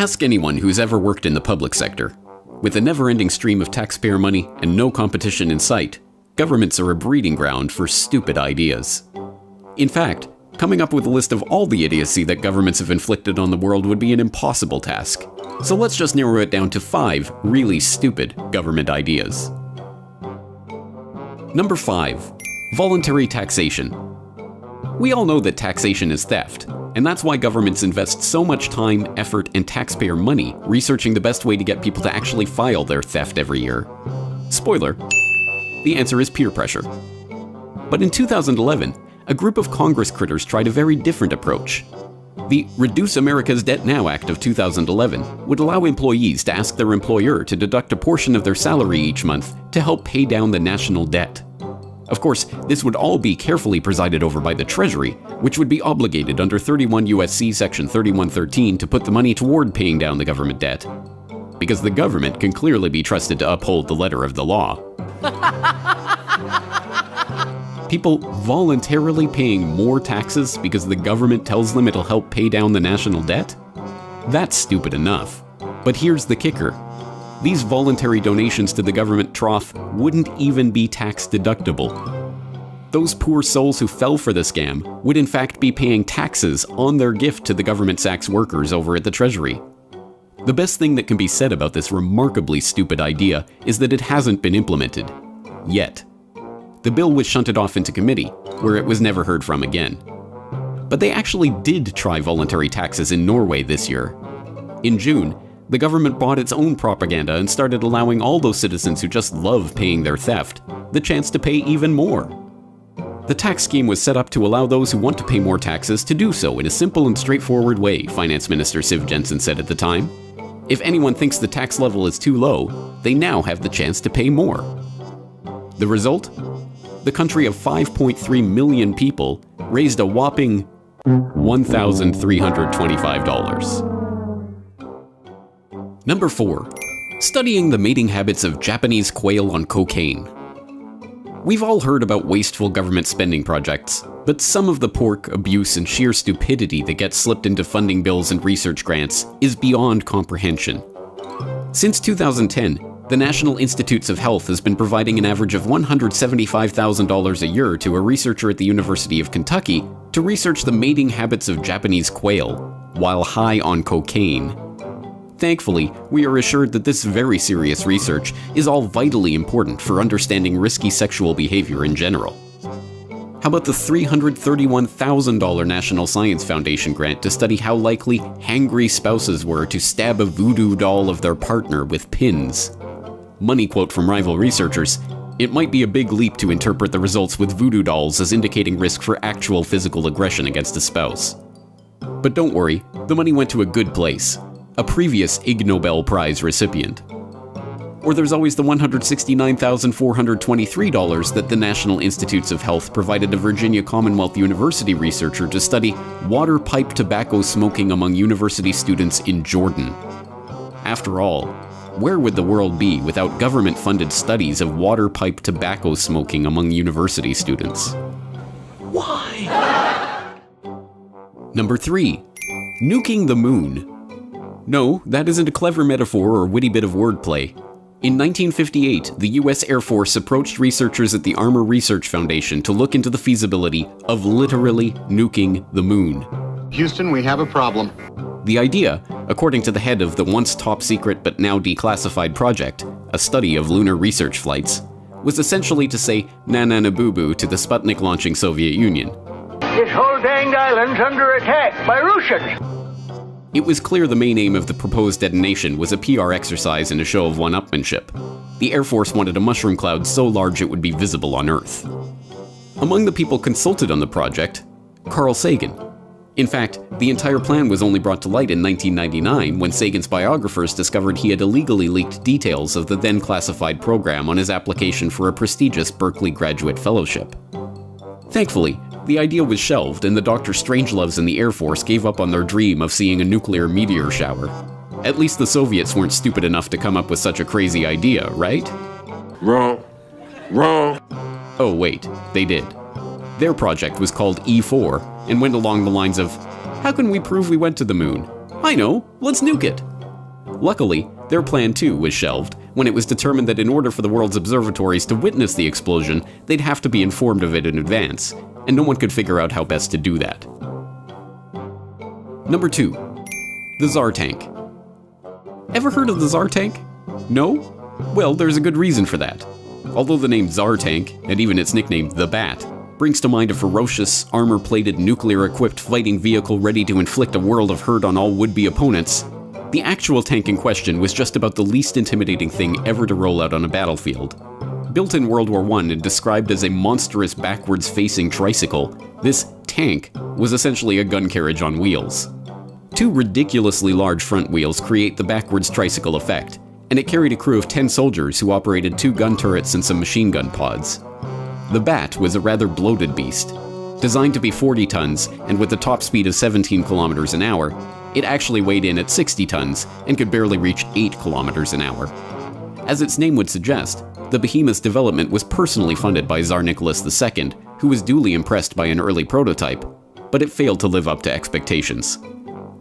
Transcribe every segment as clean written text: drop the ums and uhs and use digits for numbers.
Ask anyone who's ever worked in the public sector. With a never-ending stream of taxpayer money and no competition in sight, governments are a breeding ground for stupid ideas. In fact, coming up with a list of all the idiocy that governments have inflicted on the world would be an impossible task. So let's just narrow it down to 5 really stupid government ideas. Number 5. Voluntary taxation. We all know that taxation is theft, and that's why governments invest so much time, effort, and taxpayer money researching the best way to get people to actually file their theft every year. Spoiler, the answer is peer pressure. But in 2011, a group of Congress critters tried a very different approach. The Reduce America's Debt Now Act of 2011 would allow employees to ask their employer to deduct a portion of their salary each month to help pay down the national debt. Of course, this would all be carefully presided over by the Treasury, which would be obligated under 31 U.S.C. Section 3113 to put the money toward paying down the government debt. Because the government can clearly be trusted to uphold the letter of the law. People voluntarily paying more taxes because the government tells them it'll help pay down the national debt? That's stupid enough. But here's the kicker. These voluntary donations to the government trough wouldn't even be tax deductible. Those poor souls who fell for the scam would in fact be paying taxes on their gift to the government SACS workers over at the Treasury. The best thing that can be said about this remarkably stupid idea is that it hasn't been implemented. Yet. The bill was shunted off into committee, where it was never heard from again. But they actually did try voluntary taxes in Norway this year. In June, the government bought its own propaganda and started allowing all those citizens who just love paying their theft the chance to pay even more. The tax scheme was set up to allow those who want to pay more taxes to do so in a simple and straightforward way, Finance Minister Siv Jensen said at the time. If anyone thinks the tax level is too low, they now have the chance to pay more. The result? The country of 5.3 million people raised a whopping $1,325. Number 4. Studying the mating habits of Japanese quail on cocaine. We've all heard about wasteful government spending projects, but some of the pork, abuse, and sheer stupidity that gets slipped into funding bills and research grants is beyond comprehension. Since 2010, the National Institutes of Health has been providing an average of $175,000 a year to a researcher at the University of Kentucky to research the mating habits of Japanese quail while high on cocaine. Thankfully, we are assured that this very serious research is all vitally important for understanding risky sexual behavior in general. How about the $331,000 National Science Foundation grant to study how likely hangry spouses were to stab a voodoo doll of their partner with pins? Money quote from rival researchers, "It might be a big leap to interpret the results with voodoo dolls as indicating risk for actual physical aggression against a spouse." But don't worry, the money went to a good place. A previous Ig Nobel Prize recipient. Or there's always the $169,423 that the National Institutes of Health provided a Virginia Commonwealth University researcher to study water pipe tobacco smoking among university students in Jordan. After all, where would the world be without government-funded studies of water pipe tobacco smoking among university students? Why? Number 3. Nuking the Moon. No, that isn't a clever metaphor or witty bit of wordplay. In 1958, the US Air Force approached researchers at the Armor Research Foundation to look into the feasibility of literally nuking the moon. Houston, we have a problem. The idea, according to the head of the once top-secret but now declassified project, a study of lunar research flights, was essentially to say na-na-na-boo-boo to the Sputnik-launching Soviet Union. This whole danged island's under attack by Russians. It was clear the main aim of the proposed detonation was a PR exercise and a show of one-upmanship. The Air Force wanted a mushroom cloud so large it would be visible on Earth. Among the people consulted on the project, Carl Sagan. In fact, the entire plan was only brought to light in 1999 when Sagan's biographers discovered he had illegally leaked details of the then classified program on his application for a prestigious Berkeley graduate fellowship. Thankfully, the idea was shelved and the Dr. Strangeloves in the Air Force gave up on their dream of seeing a nuclear meteor shower. At least the Soviets weren't stupid enough to come up with such a crazy idea, right? Wrong. Oh wait, they did. Their project was called E4 and went along the lines of, how can we prove we went to the moon? I know, let's nuke it. Luckily, their plan too was shelved when it was determined that in order for the world's observatories to witness the explosion, they'd have to be informed of it in advance, and no one could figure out how best to do that. Number 2. The Tsar Tank. Ever heard of the Tsar Tank? No? Well, there's a good reason for that. Although the name Tsar Tank, and even its nickname, the Bat, brings to mind a ferocious, armor-plated, nuclear-equipped fighting vehicle ready to inflict a world of hurt on all would-be opponents, the actual tank in question was just about the least intimidating thing ever to roll out on a battlefield. Built in World War I and described as a monstrous backwards-facing tricycle, this tank was essentially a gun carriage on wheels. 2 ridiculously large front wheels create the backwards tricycle effect, and it carried a crew of 10 soldiers who operated 2 gun turrets and some machine gun pods. The Bat was a rather bloated beast. Designed to be 40 tons, and with a top speed of 17 kilometers an hour, it actually weighed in at 60 tons and could barely reach 8 kilometers an hour. As its name would suggest, the behemoth's development was personally funded by Tsar Nicholas II, who was duly impressed by an early prototype, but it failed to live up to expectations.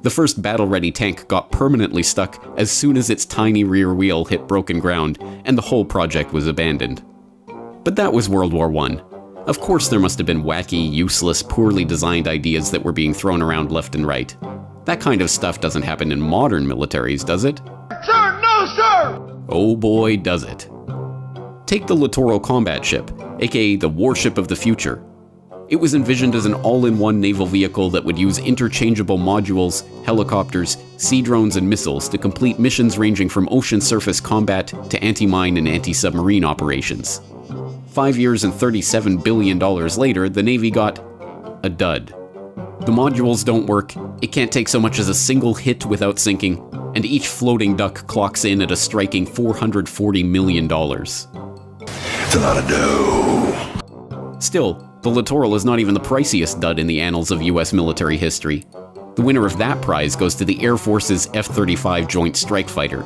The first battle-ready tank got permanently stuck as soon as its tiny rear wheel hit broken ground, and the whole project was abandoned. But that was World War I. Of course there must have been wacky, useless, poorly designed ideas that were being thrown around left and right. That kind of stuff doesn't happen in modern militaries, does it? Sir, no, sir! Oh boy, does it. Take the Littoral combat ship, aka the warship of the future. It was envisioned as an all-in-one naval vehicle that would use interchangeable modules, helicopters, sea drones, and missiles to complete missions ranging from ocean surface combat to anti-mine and anti-submarine operations. 5 years and $37 billion later, the Navy got a dud. The modules don't work, it can't take so much as a single hit without sinking, and each floating duck clocks in at a striking $440 million. It's a lot of dough. Still, the Littoral is not even the priciest dud in the annals of US military history. The winner of that prize goes to the Air Force's F-35 Joint Strike Fighter.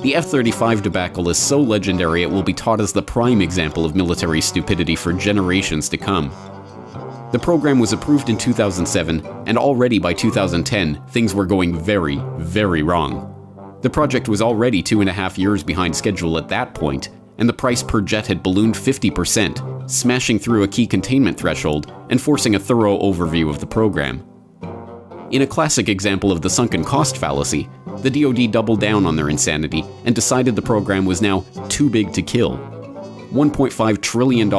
The F-35 debacle is so legendary it will be taught as the prime example of military stupidity for generations to come. The program was approved in 2007, and already by 2010, things were going very, very wrong. The project was already 2.5 years behind schedule at that point, and the price per jet had ballooned 50%, smashing through a key containment threshold and forcing a thorough overview of the program. In a classic example of the sunken cost fallacy, the DoD doubled down on their insanity and decided the program was now too big to kill. $1.5 trillion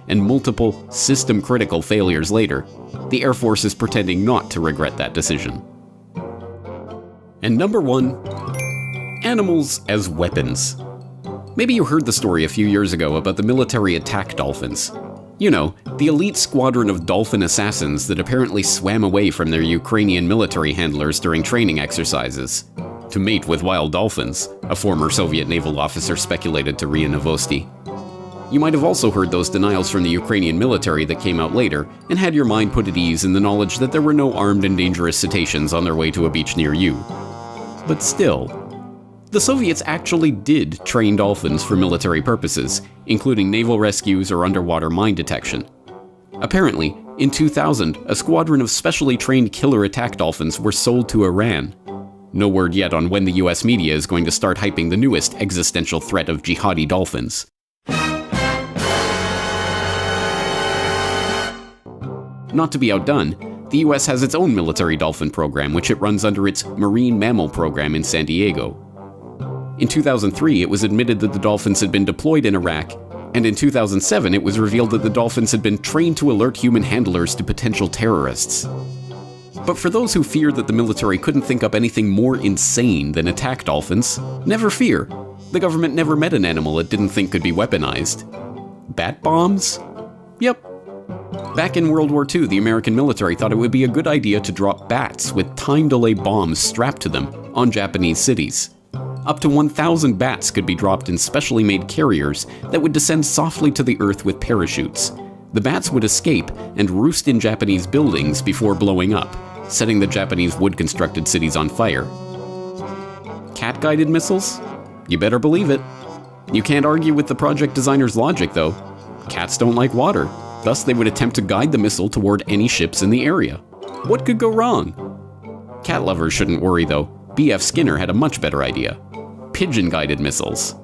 and multiple system-critical failures later, the Air Force is pretending not to regret that decision. And number 1, animals as weapons. Maybe you heard the story a few years ago about the military attack dolphins. You know, the elite squadron of dolphin assassins that apparently swam away from their Ukrainian military handlers during training exercises. To mate with wild dolphins, a former Soviet naval officer speculated to RIA Novosti. You might have also heard those denials from the Ukrainian military that came out later, and had your mind put at ease in the knowledge that there were no armed and dangerous cetaceans on their way to a beach near you. But still, the Soviets actually did train dolphins for military purposes, including naval rescues or underwater mine detection. Apparently, in 2000, a squadron of specially trained killer attack dolphins were sold to Iran. No word yet on when the US media is going to start hyping the newest existential threat of jihadi dolphins. Not to be outdone, the US has its own military dolphin program, which it runs under its Marine Mammal Program in San Diego. In 2003, it was admitted that the dolphins had been deployed in Iraq, and in 2007 it was revealed that the dolphins had been trained to alert human handlers to potential terrorists. But for those who fear that the military couldn't think up anything more insane than attack dolphins, never fear. The government never met an animal it didn't think could be weaponized. Bat bombs? Yep. Back in World War II, the American military thought it would be a good idea to drop bats with time delay bombs strapped to them on Japanese cities. Up to 1,000 bats could be dropped in specially made carriers that would descend softly to the earth with parachutes. The bats would escape and roost in Japanese buildings before blowing up, setting the Japanese wood-constructed cities on fire. Cat-guided missiles? You better believe it. You can't argue with the project designer's logic, though. Cats don't like water, thus they would attempt to guide the missile toward any ships in the area. What could go wrong? Cat lovers shouldn't worry, though. B.F. Skinner had a much better idea: pigeon-guided missiles.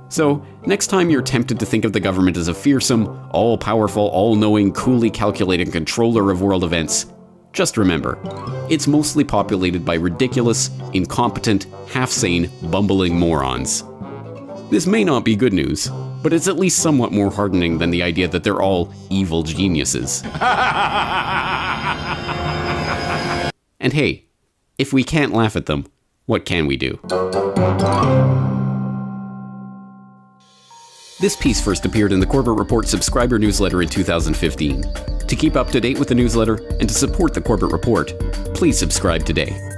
So, next time you're tempted to think of the government as a fearsome, all-powerful, all-knowing, coolly calculating controller of world events, just remember, it's mostly populated by ridiculous, incompetent, half-sane, bumbling morons. This may not be good news, but it's at least somewhat more hardening than the idea that they're all evil geniuses. And hey, if we can't laugh at them, what can we do? This piece first appeared in the Corbett Report subscriber newsletter in 2015. To keep up to date with the newsletter and to support the Corbett Report, please subscribe today.